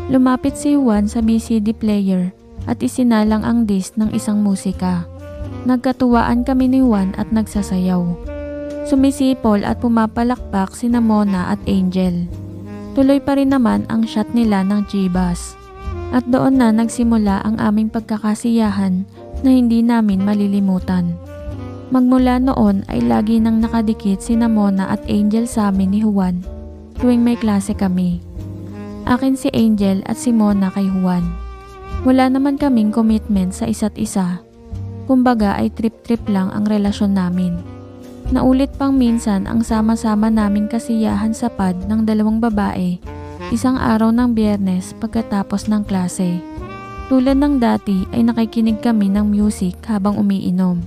Speaker 1: Lumapit si Juan sa BCD player at isinalang ang disc ng isang musika. Nagkatuwaan kami ni Juan at nagsasayaw. Sumisipol at pumapalakpak sina Mona at Angel. Tuloy pa rin naman ang shot nila ng chibas. At doon na nagsimula ang aming pagkakasiyahan na hindi namin malilimutan. Magmula noon ay lagi nang nakadikit sina Mona at Angel sa amin ni Juan tuwing may klase kami. Akin si Angel at si Mona kay Juan. Wala naman kaming commitment sa isa't isa. Kumbaga ay trip-trip lang ang relasyon namin. Naulit pang minsan ang sama-sama naming kasiyahan sa pad ng 2 babae, isang araw ng Biyernes pagkatapos ng klase. Tulad ng dati ay nakikinig kami ng music habang umiinom.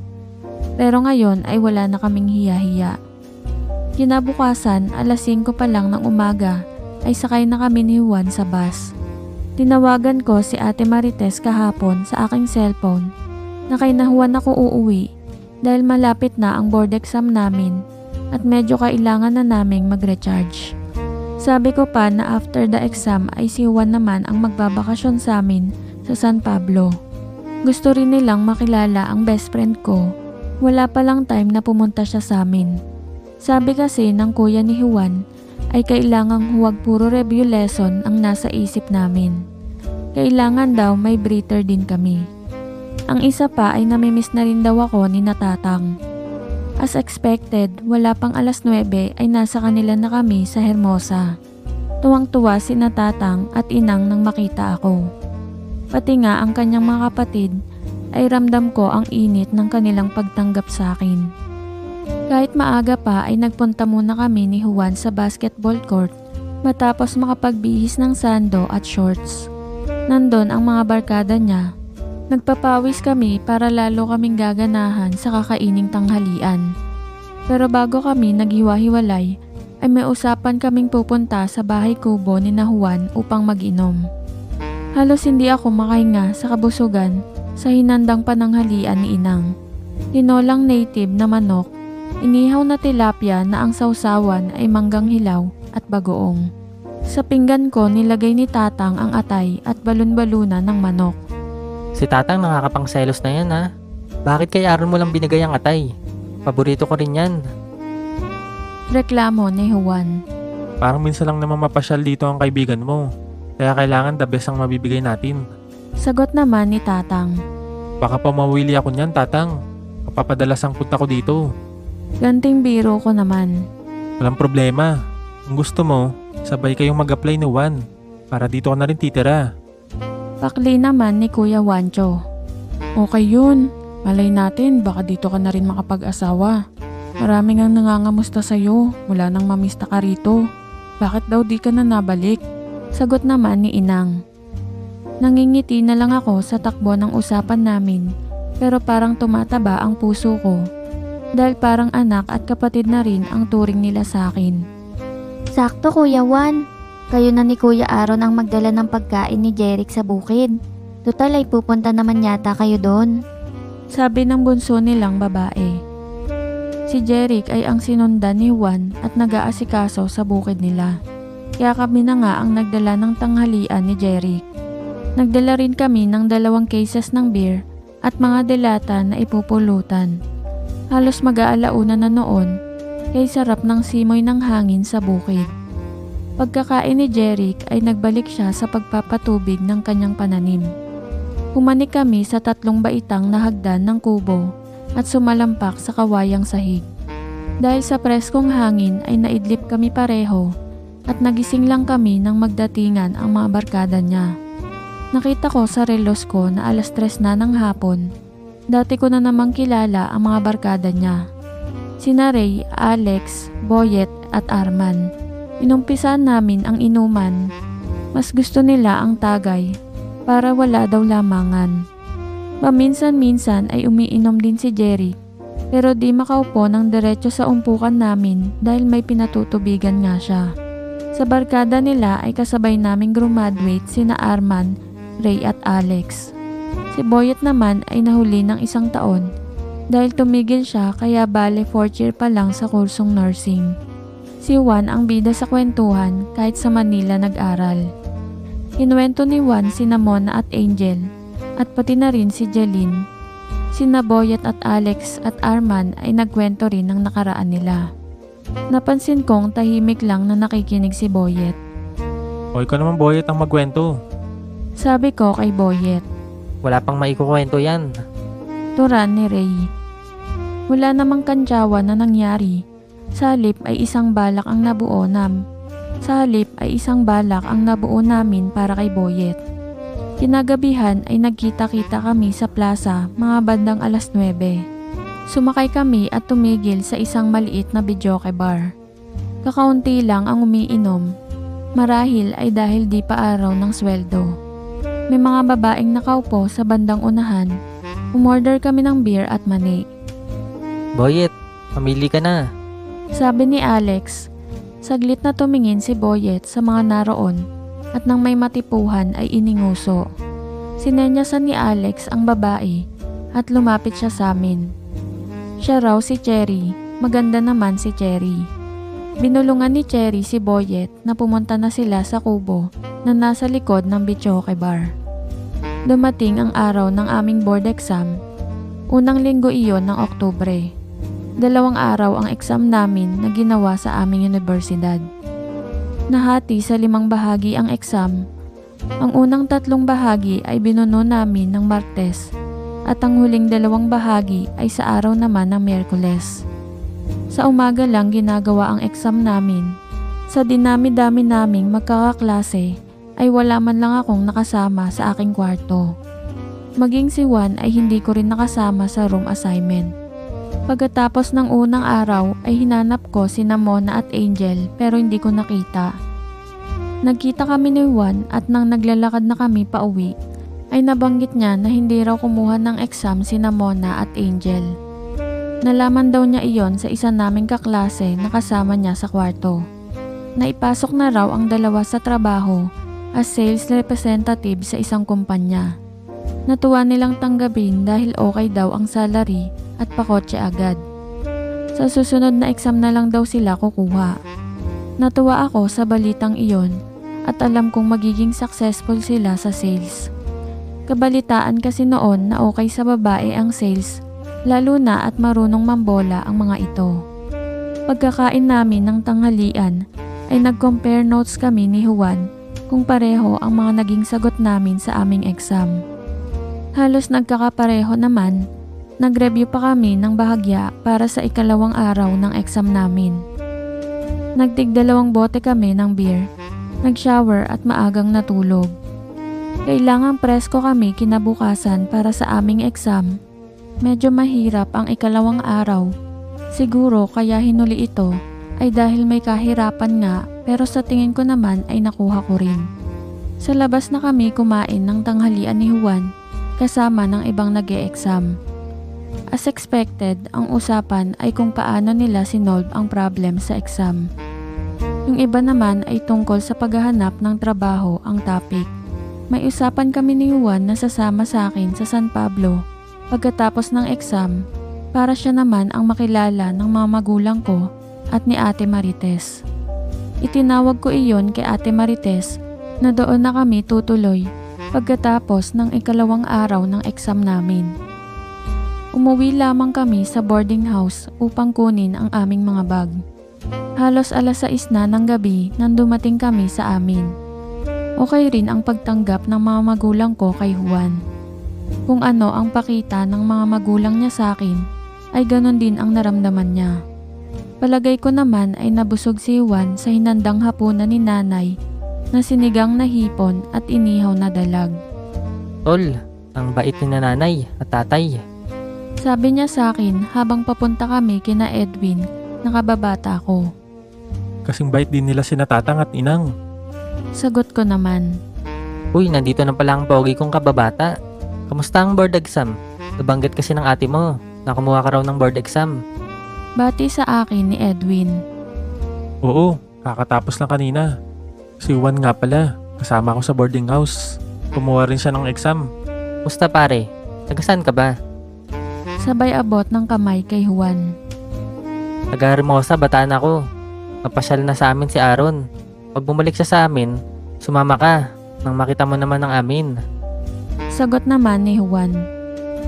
Speaker 1: Pero ngayon ay wala na kaming hiya-hiya. Kinabukasan, alas 5 pa lang ng umaga ay sakay na kami ni Juan sa bus. Tinawagan ko si Ate Marites kahapon sa aking cellphone na kay na Juan ako uuwi dahil malapit na ang board exam namin at medyo kailangan na naming mag-recharge. Sabi ko pa na after the exam ay si Juan naman ang magbabakasyon sa amin sa San Pablo. Gusto rin nilang makilala ang best friend ko. Wala pa lang time na pumunta siya sa amin. Sabi kasi ng kuya ni Juan ay kailangang huwag puro review lesson ang nasa isip namin. Kailangan daw may breather din kami. Ang isa pa ay namimiss na rin daw ako ni Natatang. As expected, wala pang alas 9 ay nasa kanila na kami sa Hermosa. Tuwang-tuwa si Natatang at Inang nang makita ako. Pati nga ang kanyang mga kapatid ay ramdam ko ang init ng kanilang pagtanggap sa akin. Kahit maaga pa ay nagpunta muna kami ni Juan sa basketball court matapos makapagbihis ng sando at shorts. Nandun ang mga barkada niya. Nagpapawis kami para lalo kaming gaganahan sa kakaining tanghalian. Pero bago kami naghiwa-hiwalay, ay may usapan kaming pupunta sa bahay kubo ni na Juan upang mag-inom. Halos hindi ako makahinga sa kabusugan sa hinandang pananghalian ni Inang. Tinolang native na manok, inihaw na tilapia na ang sausawan ay manggang hilaw at bagoong. Sa pinggan ko nilagay ni Tatang ang atay at balon-balunan ng manok.
Speaker 2: Si Tatang nakakapangselos na yan ha. Bakit kay Aaron mo lang binigay ang atay? Paborito ko rin yan.
Speaker 1: Reklamo ni Juan.
Speaker 3: Parang minsan lang naman mapasyal dito ang kaibigan mo. Kaya kailangan the best ang mabibigay natin.
Speaker 1: Sagot naman ni Tatang.
Speaker 3: Baka pamawili ako niyan, Tatang. Papapadala sangkot ako dito.
Speaker 1: Ganting biro ko naman.
Speaker 3: Walang problema. Kung gusto mo, sabay kayong mag-apply ni Juan. Para dito ka na rin titira.
Speaker 1: Pakli naman ni Kuya Wancho. Okay yun. Malay natin baka dito ka na rin makapag-asawa. Maraming ang nangangamusta sa'yo mula nang mamista ka rito. Bakit daw di ka na nabalik? Sagot naman ni Inang. Nangingiti na lang ako sa takbo ng usapan namin pero parang tumataba ang puso ko dahil parang anak at kapatid na rin ang turing nila sa akin.
Speaker 4: Sakto Kuya Juan. Kayo na ni Kuya Aaron ang magdala ng pagkain ni Jeric sa bukid. Total ay pupunta naman yata kayo doon.
Speaker 1: Sabi ng bunso nilang babae. Si Jeric ay ang sinundan ni Juan at nag-aasikaso sa bukid nila. Kaya kami na nga ang nagdala ng tanghalian ni Jeric. Nagdala rin kami ng 2 cases ng beer at mga delata na ipupulutan. Halos mag-aalauna na noon, kay sarap ng simoy ng hangin sa bukid. Pagkakain ni Jeric ay nagbalik siya sa pagpapatubig ng kanyang pananim. Humanik kami sa 3 baitang na hagdan ng kubo at sumalampak sa kawayang sahig. Dahil sa preskong hangin ay naidlip kami pareho at nagising lang kami nang magdatingan ang mga barkada niya. Nakita ko sa relos ko na alas 3 na ng hapon. Dati ko na namang kilala ang mga barkada niya. Sina Ray, Alex, Boyet at Arman. Inumpisan namin ang inuman. Mas gusto nila ang tagay para wala daw lamangan. Paminsan-minsan ay umiinom din si Jeric pero di makaupo ng diretso sa umpukan namin dahil may pinatutubigan nga siya. Sa barkada nila ay kasabay naming graduate sina Arman, Ray at Alex. Si Boyet naman ay nahuli ng 1 taon dahil tumigil siya kaya bale 4th year pa lang sa kursong nursing. Si Juan ang bida sa kwentuhan kahit sa Manila nag-aral. Kinuwento ni Juan sina Mona at Angel at pati na rin si Jeline. Sina Boyet at Alex at Arman ay nagkwento rin ng nakaraan nila. Napansin kong tahimik lang na nakikinig si Boyet.
Speaker 3: O ikaw naman Boyet ang magkwento.
Speaker 1: Sabi ko kay Boyet.
Speaker 2: Wala pang maikukwento yan.
Speaker 1: Turan ni Ray. Wala namang kantsawa na nangyari. Sa halip ay isang balak ang nabuo namin para kay Boyet. Kinagabihan ay nagkita-kita kami sa plaza mga bandang alas 9. Sumakay kami at tumigil sa isang maliit na videoke bar. Kakaunti lang ang umiinom. Marahil ay dahil di pa araw ng sweldo. May mga babaeng nakaupo sa bandang unahan. Umorder kami ng beer at mani.
Speaker 2: Boyet, mamili ka na.
Speaker 1: Sabi ni Alex. Saglit na tumingin si Boyet sa mga naroon at nang may matipuhan ay ininguso. Sinenyasan ni Alex ang babae at lumapit siya sa amin. Siya raw si Cherry, maganda naman si Cherry. Binulungan ni Cherry si Boyet na pumunta na sila sa kubo na nasa likod ng videoke bar. Dumating ang araw ng aming board exam. Unang linggo iyon ng Oktubre. 2 araw ang exam namin na ginawa sa aming universidad. Nahati sa 5 bahagi ang exam. Ang unang 3 bahagi ay binuno namin ng Martes at ang huling 2 bahagi ay sa araw naman ng Miyerkules. Sa umaga lang ginagawa ang exam namin. Sa dinami-dami naming magkakaklase ay wala man lang akong nakasama sa aking kwarto. Maging si Juan ay hindi ko rin nakasama sa room assignment. Pagkatapos ng unang araw ay hinanap ko sina Mona at Angel pero hindi ko nakita. Nagkita kami ni Juan at nang naglalakad na kami pauwi ay nabanggit niya na hindi raw kumuha ng exam sina Mona at Angel. Nalaman daw niya iyon sa isa naming kaklase na kasama niya sa kwarto. Naipasok na raw ang dalawa sa trabaho as sales representative sa isang kumpanya. Natuwa nilang tanggapin dahil okay daw ang salary at pakotse agad. Sa susunod na exam na lang daw sila kukuha. Natuwa ako sa balitang iyon at alam kong magiging successful sila sa sales. Kabalitaan kasi noon na okay sa babae ang sales, lalo na at marunong mambola ang mga ito. Pagkakain namin ng tanghalian ay nag-compare notes kami ni Juan kung pareho ang mga naging sagot namin sa aming exam. Halos nagkakapareho naman, nag-review pa kami ng bahagya para sa ikalawang araw ng exam namin. Nagtig 2 bote kami ng beer, nag-shower at maagang natulog. Kailangang presko kami kinabukasan para sa aming exam. Medyo mahirap ang ikalawang araw. Siguro kaya hinuli ito ay dahil may kahirapan nga pero sa tingin ko naman ay nakuha ko rin. Sa labas na kami kumain ng tanghalian ni Juan kasama ng ibang nag-e-exam. As expected, ang usapan ay kung paano nila sinolve ang problem sa exam. Yung iba naman ay tungkol sa paghahanap ng trabaho ang topic. May usapan kami ni Juan na sasama sa akin sa San Pablo pagkatapos ng exam para siya naman ang makilala ng mga magulang ko at ni Ate Marites. Itinawag ko iyon kay Ate Marites na doon na kami tutuloy pagkatapos ng ikalawang araw ng exam namin. Umuwi lamang kami sa boarding house upang kunin ang aming mga bag. Halos 6:00 na ng gabi nang dumating kami sa amin. Okay rin ang pagtanggap ng mga magulang ko kay Juan. Kung ano ang pakita ng mga magulang niya sa akin, ay ganon din ang naramdaman niya. Palagay ko naman ay nabusog si Juan sa hinandang hapunan ni nanay na sinigang na hipon at inihaw na dalag.
Speaker 2: Tol, ang bait ni nanay at tatay.
Speaker 1: Sabi niya sa akin habang papunta kami kina Edwin, nakababata ko.
Speaker 3: Kasing bait din nila sina tatang at inang.
Speaker 1: Sagot ko naman.
Speaker 2: Uy, nandito na pala ang pogi kong kababata. Kamusta ang board exam? Nabanggit kasi ng ate mo na kumuha ka raw ng board exam.
Speaker 1: Bati sa akin ni Edwin.
Speaker 3: Oo, kakatapos lang kanina. Si Juan nga pala, kasama ko sa boarding house. Kumuha rin siya ng exam.
Speaker 2: Musta pare? Taga-saan ka ba?
Speaker 1: Sabay abot ng kamay kay Juan.
Speaker 2: Taga-Hermosa, Bataan ako. Napasyal na sa amin si Aaron. Pag bumalik siya sa amin, sumama ka nang makita mo naman ang amin.
Speaker 1: Sagot naman ni Juan.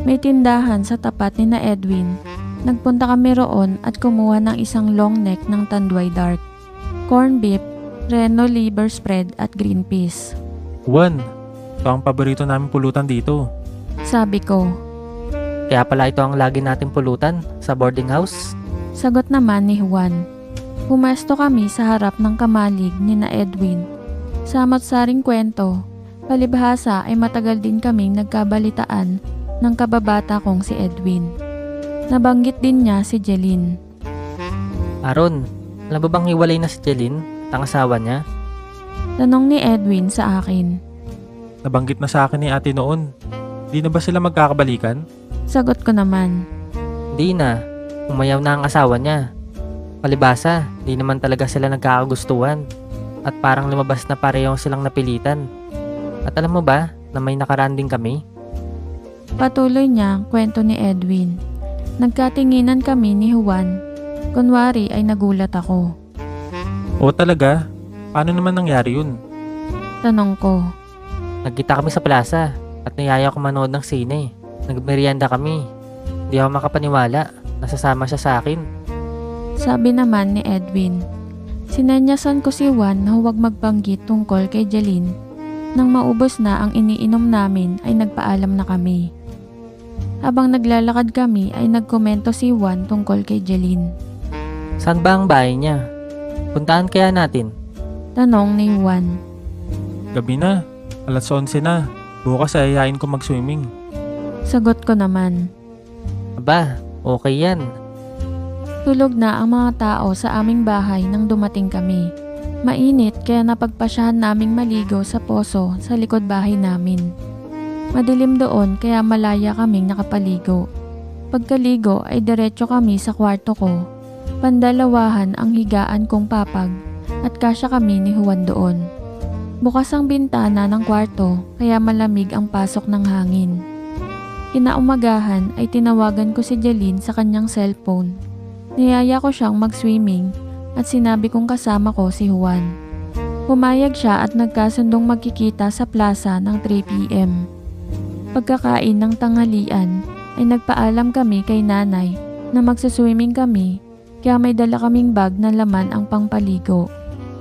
Speaker 1: May tindahan sa tapat ni na Edwin. Nagpunta kami roon at kumuha ng isang long neck ng Tanduay Dark, corn beef, Reno liver spread at green peas.
Speaker 3: Juan, ito ang paborito namin pulutan dito.
Speaker 1: Sabi ko.
Speaker 2: Kaya pala ito ang lagi nating pulutan sa boarding house.
Speaker 1: Sagot naman ni Juan. Pumesto kami sa harap ng kamalig ni na Edwin. Samot-saring kwento, palibhasa ay matagal din kaming nagkabalitaan ng kababata kong si Edwin. Nabanggit din niya si Jeline.
Speaker 2: Aaron, alam mo bang hiwalay na si Jeline at ang asawa niya?
Speaker 1: Tanong ni Edwin sa akin.
Speaker 3: Nabanggit na sa akin ni ate noon. Di na ba sila magkakabalikan?
Speaker 1: Sagot ko naman.
Speaker 2: Hindi na. Umayaw na ang asawa niya. Palibasa, di naman talaga sila nagkakagustuhan. At parang lumabas na parehong silang napilitan. At alam mo ba na may nakaraan din kami?
Speaker 1: Patuloy niya ang kwento ni Edwin. Nagkatinginan kami ni Juan. Kunwari ay nagulat ako.
Speaker 3: Oo talaga? Paano naman nangyari yun?
Speaker 1: Tanong ko.
Speaker 2: Nagkita kami sa plaza at niyaya ko manood ng sine. Nagmerienda kami. Hindi ako makapaniwala. Nasasama siya sa akin.
Speaker 1: Sabi naman ni Edwin. Sinenyasan ko si Juan na huwag magbanggit tungkol kay Jeline. Nang maubos na ang iniinom namin ay nagpaalam na kami. Habang naglalakad kami ay nagkomento si Juan tungkol kay Jeline.
Speaker 2: Saan ba ang bahay niya? Puntahan kaya natin?
Speaker 1: Tanong ni Juan.
Speaker 3: Gabi na. Alas 11 na. Bukas ay ayayin ko mag-swimming.
Speaker 1: Sagot ko naman.
Speaker 2: Aba, okay yan.
Speaker 1: Tulog na ang mga tao sa aming bahay nang dumating kami. Mainit kaya napagpasyahan naming maligo sa poso sa likod bahay namin. Madilim doon kaya malaya kaming nakapaligo. Pagkaligo ay diretso kami sa kwarto ko. Pandalawahan ang higaan kong papag at kasya kami ni Juan doon. Bukas ang bintana ng kwarto kaya malamig ang pasok ng hangin. Kinaumagahan ay tinawagan ko si Jeline sa kanyang cellphone. Niyaya ko siyang mag-swimming at sinabi kong kasama ko si Juan. Pumayag siya at nagkasundong magkikita sa plaza ng 3 p.m. Pagkakain ng tanghalian ay nagpaalam kami kay nanay na magsaswimming kami kaya may dala kaming bag na laman ang pangpaligo,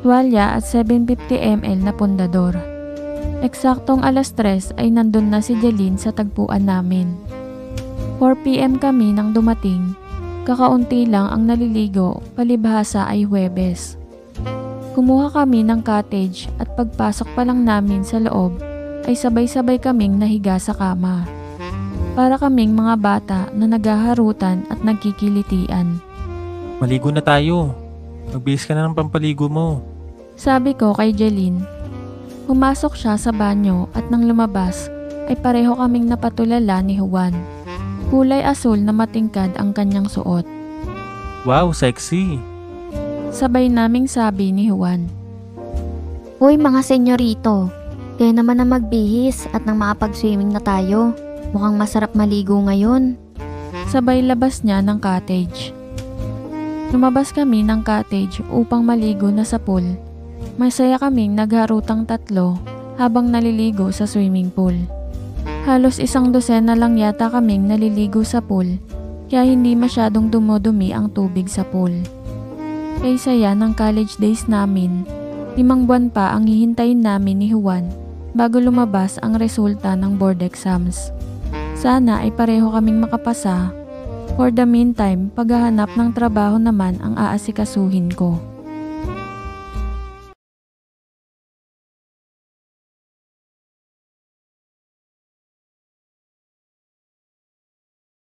Speaker 1: tuwalya at 750 ml na pundador. Eksaktong alas 3 ay nandun na si Jeline sa tagpuan namin. 4 p.m. kami nang dumating. Kakaunti lang ang naliligo, palibhasa ay Huwebes. Kumuha kami ng cottage at pagpasok pa lang namin sa loob ay sabay-sabay kaming nahiga sa kama. Para kaming mga bata na naghaharutan at nagkikilitian.
Speaker 3: Maligo na tayo. Magbihis ka na ng pampaligo mo.
Speaker 1: Sabi ko kay Jeline. Pumasok siya sa banyo at nang lumabas ay pareho kaming napatulala ni Juan. Kulay asul na matingkad ang kanyang suot.
Speaker 3: Wow, sexy.
Speaker 1: Sabay naming sabi ni Juan.
Speaker 4: Hoy mga senyorito, kayo naman na magbihis at nang makapag-swimming na tayo. Mukhang masarap maligo ngayon.
Speaker 1: Sabay labas niya ng cottage. Lumabas kami ng cottage upang maligo na sa pool. Masaya kaming nagharutang 3 habang naliligo sa swimming pool. Halos 1 dosena lang yata kaming naliligo sa pool, kaya hindi masyadong dumudumi ang tubig sa pool. Kay saya ng college days namin, 5 buwan pa ang hihintayin namin ni Juan bago lumabas ang resulta ng board exams. Sana ay pareho kaming makapasa. For the meantime, paghahanap ng trabaho naman ang aasikasuhin ko.